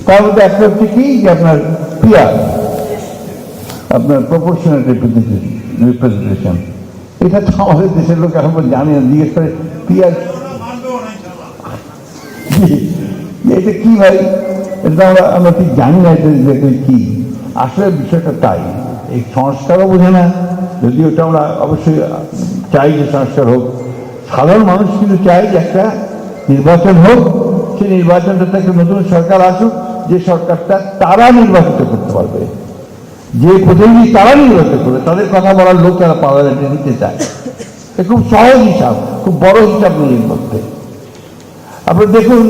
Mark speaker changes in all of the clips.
Speaker 1: তার মধ্যে একটা হচ্ছে কি যে আপনার পিআর, আপনার প্রপোর্শনাল রিপ্রেজেন্টেশন। এটা তো আমাদের দেশের লোক এখন জানে না, জিজ্ঞেস করে পিআর এটা কি ভাই, এটা আমরা ঠিক জানি না এটা কি। আসলে বিষয়টা তাই, এই সংস্কারও বোঝে না, যদিও ওটা আমরা অবশ্যই চাই যে সংস্কার হোক। সাধারণ মানুষ কিন্তু চাই যে একটা নির্বাচন হোক, সেই নির্বাচনটা একটা নতুন সরকার আসুক, যে সরকারটা তারা নির্বাচিত করতে পারবে, যে প্রতিনিধি তারা নির্বাচিত করবে, তাদের কথা বলার লোক তারা পার্লামেন্টে নিতে চায়। এটা খুব সহজ হিসাব, খুব বড় হিসাব নেই এর মধ্যে। আপনি দেখুন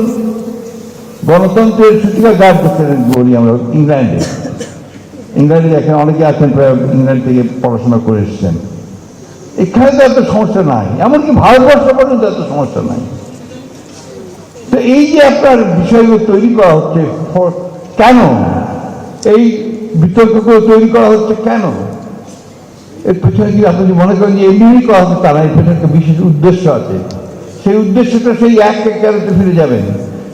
Speaker 1: গণতন্ত্রের সূচিকা গাছ বলি আমরা ইংল্যান্ডে এখানে অনেকে আছেন, প্রায় ইংল্যান্ড থেকে পড়াশোনা করে এসেছেন। এখানে তো এত সমস্যা নাই, এমনকি ভারতবর্ষ পর্যন্ত এত সমস্যা নাই। তো এই যে আপনার বিষয়গুলো তৈরি করা হচ্ছে, কেন এই বিতর্কগুলো তৈরি করা হচ্ছে, কেন এর পেছনে কি আপনি যদি মনে করেন যে এমনি করা হচ্ছে, তারা এর পেছনে একটা বিশেষ উদ্দেশ্য আছে। সেই উদ্দেশ্যটা সেই একেবারে ফিরে যাবেন,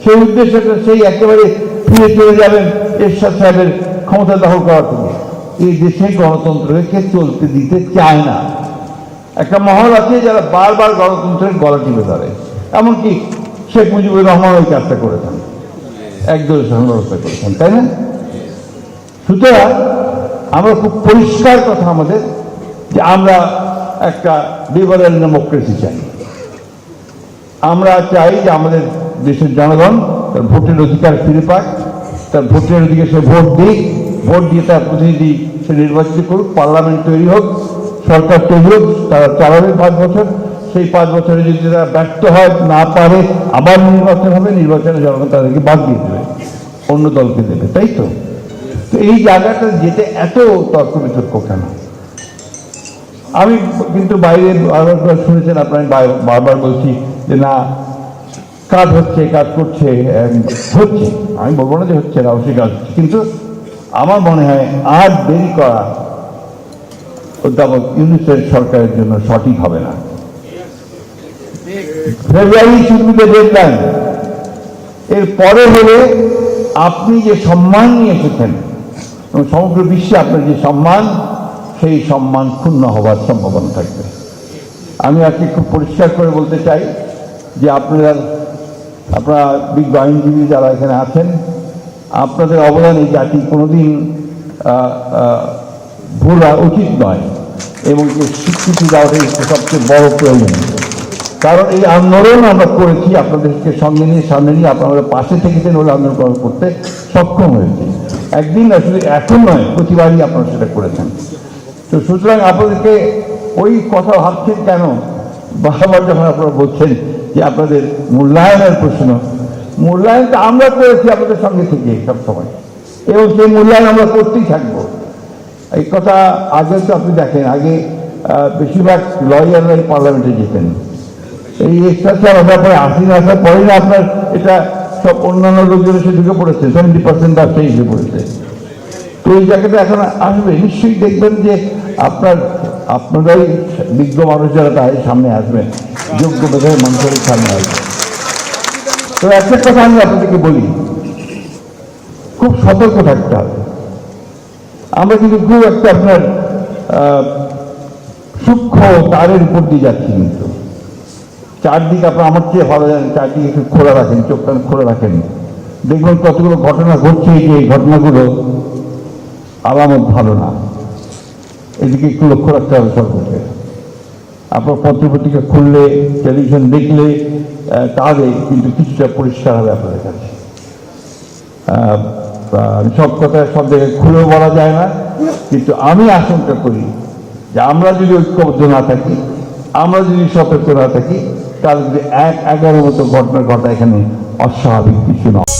Speaker 1: সেই উদ্দেশ্যটা সেই একেবারে ফিরে চলে যাবেন এরশাদ সাহেবের ক্ষমতা দখল করার থেকে। এই দেশে গণতন্ত্রকে চলতে দিতে চায় না। একটা মহল আছে যারা বারবার গণতন্ত্রের গলা টিপে ধরে, এমনকি শেখ মুজিবুর রহমান ওই কাজটা করেছেন, একদল শাসন ব্যবস্থা করেছেন, তাই না? সুতরাং আমরা খুব পরিষ্কার কথা আমাদের যে আমরা একটা লিবারেল ডেমোক্রেসি চাই। আমরা চাই যে আমাদের দেশের জনগণ তার ভোটের অধিকার ফিরে পাক, তার ভোটের অধিকার সে ভোট দিক, ভোট দিয়ে তার প্রতিনিধি সে নির্বাচিত করুক, পার্লামেন্ট তৈরি হোক, সরকার তৈরি হোক, তারা চালাবে 5 বছর। সেই 5 বছরে যদি তারা ব্যর্থ হয়, না পারে, আবার নির্বাচন হবে, নির্বাচনে জনগণ তাদেরকে বাদ দিয়ে দেবে, অন্য দলকে দেবে, তাই তো? তো এই জায়গাটা যেতে এত তর্ক বিতর্ক কেন? আমি কিন্তু বাইরে বারবার শুনেছেন আপনার, বারবার বলছি যে না কাজ হচ্ছে, কাজ করছে, হচ্ছে। আমি বলবো না যে হচ্ছে না, অবশ্যই কাজ হচ্ছে, কিন্তু আমার মনে হয় আর দেরি করা অধ্যাপক ইউনূসের সরকারের জন্য সঠিক হবে না। ফেব্রুয়ারি শুরুতে ডেডলাইন, এর পরে হলে আপনি যে সম্মান নিয়ে এসেছেন এবং সমগ্র বিশ্বে আপনার যে সম্মান, সেই সম্মান ক্ষুণ্ণ হবার সম্ভাবনা থাকবে। আমি আজকে খুব পরিষ্কার করে বলতে চাই যে আপনারা বিজ্ঞ আইনজীবী যারা এখানে আছেন, আপনাদের অবদান এই জাতি কোনোদিন ভোলা উচিত নয়, এবং যে স্বীকৃতি দেওয়াটাই সবচেয়ে বড় প্রয়োজন। কারণ এই আন্দোলন আমরা করেছি আপনাদেরকে সঙ্গে নিয়ে, সামনে নিয়ে, আপনারা পাশে থেকেছেন বলে আন্দোলন করতে সক্ষম হয়েছে। একদিন আসলে এখন নয়, প্রতিবারই আপনারা সেটা করেছেন। তো সুতরাং আপনাদেরকে ওই কথা ভাবছেন কেন, বারবার যখন আপনারা বলছেন যে আপনাদের মূল্যায়নের প্রশ্ন, মূল্যায়নটা আমরা করেছি আপনাদের সঙ্গে থেকে সবসময়, এবং সেই মূল্যায়ন আমরা করতেই থাকবো। এই কথা আগে তো আপনি দেখেন, আগে বেশিরভাগ লয়াররাই পার্লামেন্টে যেতেন। এই এক্সট্রাচার আসার পরে, আসিন আসার পরে না আপনার এটা সব অন্যান্য লোকজন এসে ঢুকে পড়েছে, 70% ব্যবসায়ী এসে পড়েছে। তো এই জায়গাটা এখন আসবে, নিশ্চয়ই দেখবেন যে আপনারাই বিজ্ঞ মানুষ যারা তাদের সামনে আসবেন, যোগ্য মেধাবী মানুষের সামনে আসবে। তো একটা কথা আমি আপনাদেরকে বলি, খুব সতর্ক থাকতে হবে। আমরা কিন্তু খুব একটা আপনার সূক্ষ্ম তারের উপর দিয়ে যাচ্ছি, কিন্তু চারদিকে আপনার আমার চেয়ে ভালো জানেন, চারদিকে একটু খোলা রাখেন, চোখ কান খোলা রাখেন, দেখবেন কতগুলো ঘটনা ঘটছে, যে এই ঘটনাগুলো আলামত ভালো না। এদিকে একটু লক্ষ্য রাখতে হবে সরকারকে। আপনার পত্রপত্রিকা খুললে, টেলিভিশন দেখলে, তাহলে কিন্তু কিছুটা পরিষ্কার হবে আপনাদের কাছে। সব কথা সব জায়গায় খুলেও বলা যায় না, কিন্তু আমি আশঙ্কা করি যে আমরা যদি ঐক্যবদ্ধ না থাকি, আমরা যদি সতর্ক না থাকি, তাহলে যদি 1-11 মতো ঘটনা ঘটা এখানে অস্বাভাবিক কিছু নয়।